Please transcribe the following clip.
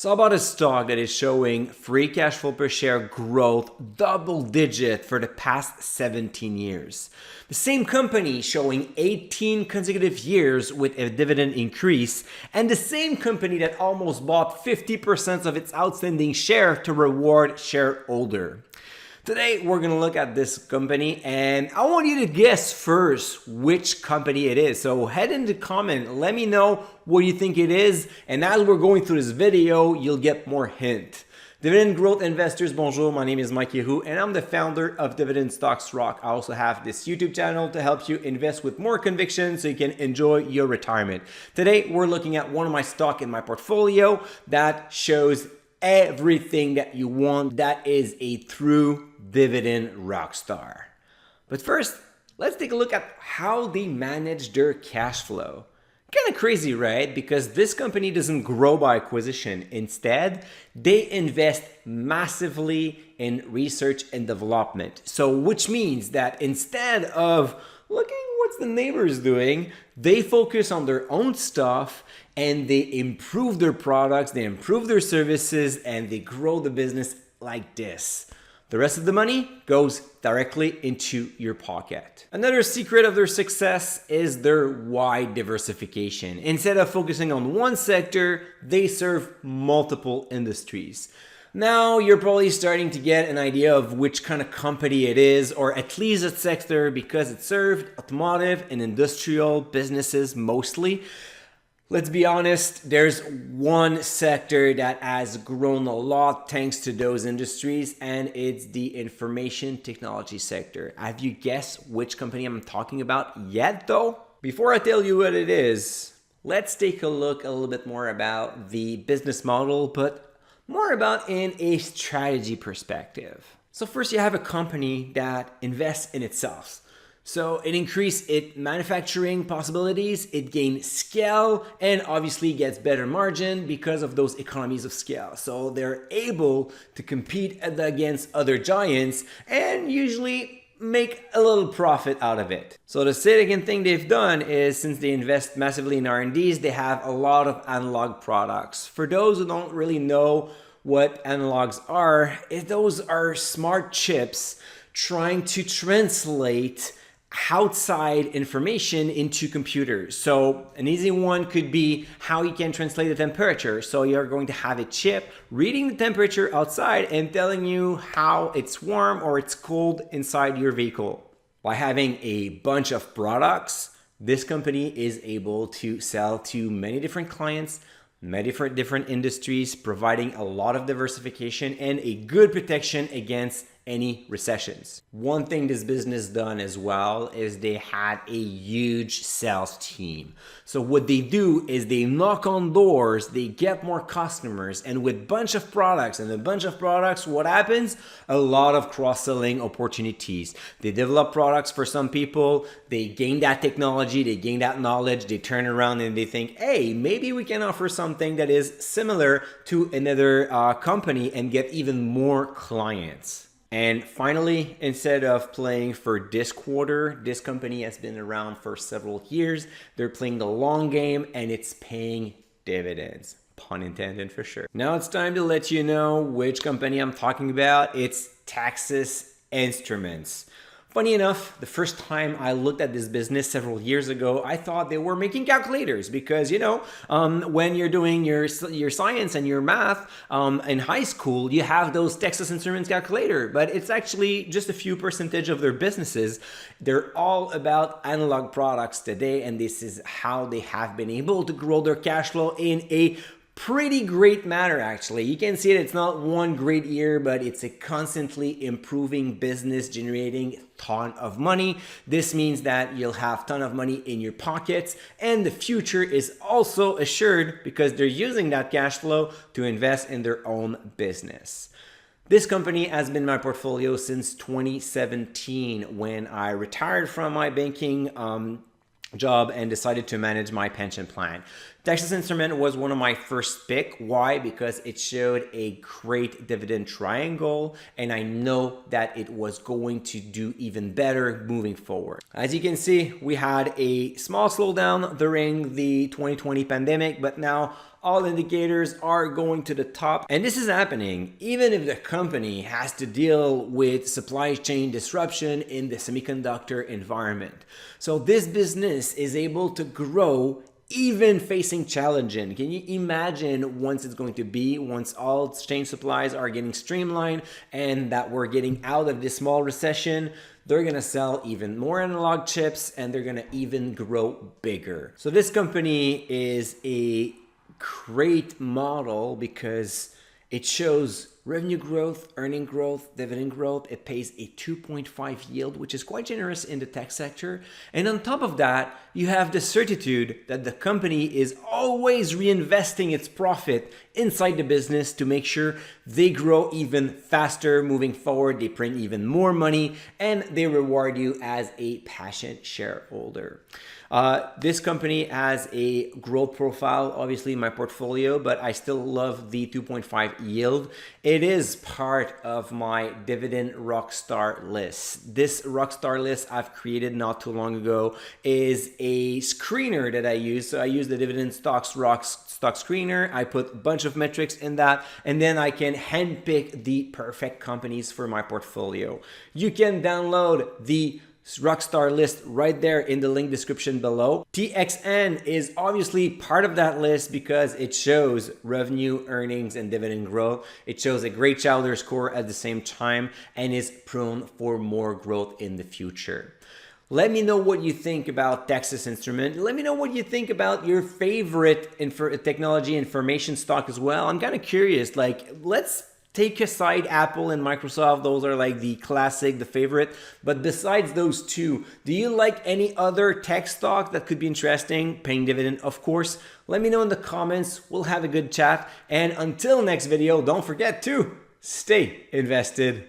So how about a stock that is showing free cash flow per share growth double digit for the past 17 years? The same company showing 18 consecutive years with a dividend increase, and the same company that almost bought 50% of its outstanding share to reward shareholder. Today, we're going to look at this company, and I want you to guess first which company it is. So head in the comment, let me know what you think it is, and as we're going through this video, you'll get more hint. Dividend Growth investors, bonjour, my name is Mike Yehu, and I'm the founder of Dividend Stocks Rock. I also have this YouTube channel to help you invest with more conviction so you can enjoy your retirement. Today, we're looking at one of my stocks in my portfolio that shows everything that you want. That is a true dividend rock star. But first, let's take a look at how they manage their cash flow. Kind of crazy, right? Because this company doesn't grow by acquisition. Instead, they invest massively in research and development. So which means that instead of looking what's the neighbors doing, they focus on their own stuff and they improve their products, they improve their services, and they grow the business like this. The rest of the money goes directly into your pocket. Another secret of their success is their wide diversification. Instead of focusing on one sector, they serve multiple industries. Now you're probably starting to get an idea of which kind of company it is, or at least its sector, because it served automotive and industrial businesses mostly. Let's be honest, there's one sector that has grown a lot thanks to those industries, and it's the information technology sector. Have you guessed which company I'm talking about yet though? Before I tell you what it is, let's take a look a little bit more about the business model, but more about in a strategy perspective. So first you have a company that invests in itself. So it increases its manufacturing possibilities, it gains scale, and obviously gets better margin because of those economies of scale. So they're able to compete against other giants and usually make a little profit out of it. So the second thing they've done is, since they invest massively in R&Ds, they have a lot of analog products. For those who don't really know what analogs are, those are smart chips trying to translate outside information into computers. So an easy one could be how you can translate the temperature. So you're going to have a chip reading the temperature outside and telling you how it's warm or it's cold inside your vehicle. By having a bunch of products, this company is able to sell to many different clients, many different industries, providing a lot of diversification and a good protection against any recessions. One thing this business done as well is they had a huge sales team. So what they do is they knock on doors, they get more customers, and with a bunch of products, what happens? A lot of cross-selling opportunities. They develop products for some people, they gain that technology, they gain that knowledge, they turn around and they think, hey, maybe we can offer something that is similar to another company and get even more clients. And finally, instead of playing for this quarter, this company has been around for several years. They're playing the long game and it's paying dividends. Pun intended for sure. Now it's time to let you know which company I'm talking about. It's Texas Instruments. Funny enough, the first time I looked at this business several years ago, I thought they were making calculators because, you know, when you're doing your science and your math in high school, you have those Texas Instruments calculator, but it's actually just a few percentage of their businesses. They're all about analog products today, and this is how they have been able to grow their cash flow in a pretty great manner. Actually, you can see it, it's not one great year, but it's a constantly improving business generating a ton of money. This means that you'll have a ton of money in your pockets, and the future is also assured because they're using that cash flow to invest in their own business. This company has been in my portfolio since 2017 when I retired from my banking job and decided to manage my pension plan. Texas Instrument was one of my first pick. Why? Because it showed a great dividend triangle, and I know that it was going to do even better moving forward. As you can see, we had a small slowdown during the 2020 pandemic, but now All indicators are going to the top. And this is happening even if the company has to deal with supply chain disruption in the semiconductor environment. So this business is able to grow even facing challenging. Can you imagine once it's going to be, once all chain supplies are getting streamlined and that we're getting out of this small recession, they're gonna sell even more analog chips and they're gonna even grow bigger. So this company is a great model because it shows revenue growth, earning growth, dividend growth. It pays a 2.5 yield, which is quite generous in the tech sector. And on top of that, you have the certitude that the company is always reinvesting its profit inside the business to make sure they grow even faster moving forward. They print even more money and they reward you as a passionate shareholder. This company has a growth profile, obviously in my portfolio, but I still love the 2.5 yield. It is part of my dividend rockstar list. This rockstar list I've created not too long ago is a screener that I use. So I use the dividend stock screener. I put a bunch of metrics in that, and then I can handpick the perfect companies for my portfolio. You can download the Rockstar list right there in the link description below. TXN is obviously part of that list because it shows revenue, earnings, and dividend growth. It shows a great shareholder score at the same time and is prone for more growth in the future. Let me know what you think about Texas Instrument. Let me know what you think about your favorite technology information stock as well. I'm kind of curious, let's take aside Apple and Microsoft. Those are like the classic, the favorite. But besides those two, do you like any other tech stock that could be interesting? Paying dividend, of course. Let me know in the comments. We'll have a good chat. And until next video, don't forget to stay invested.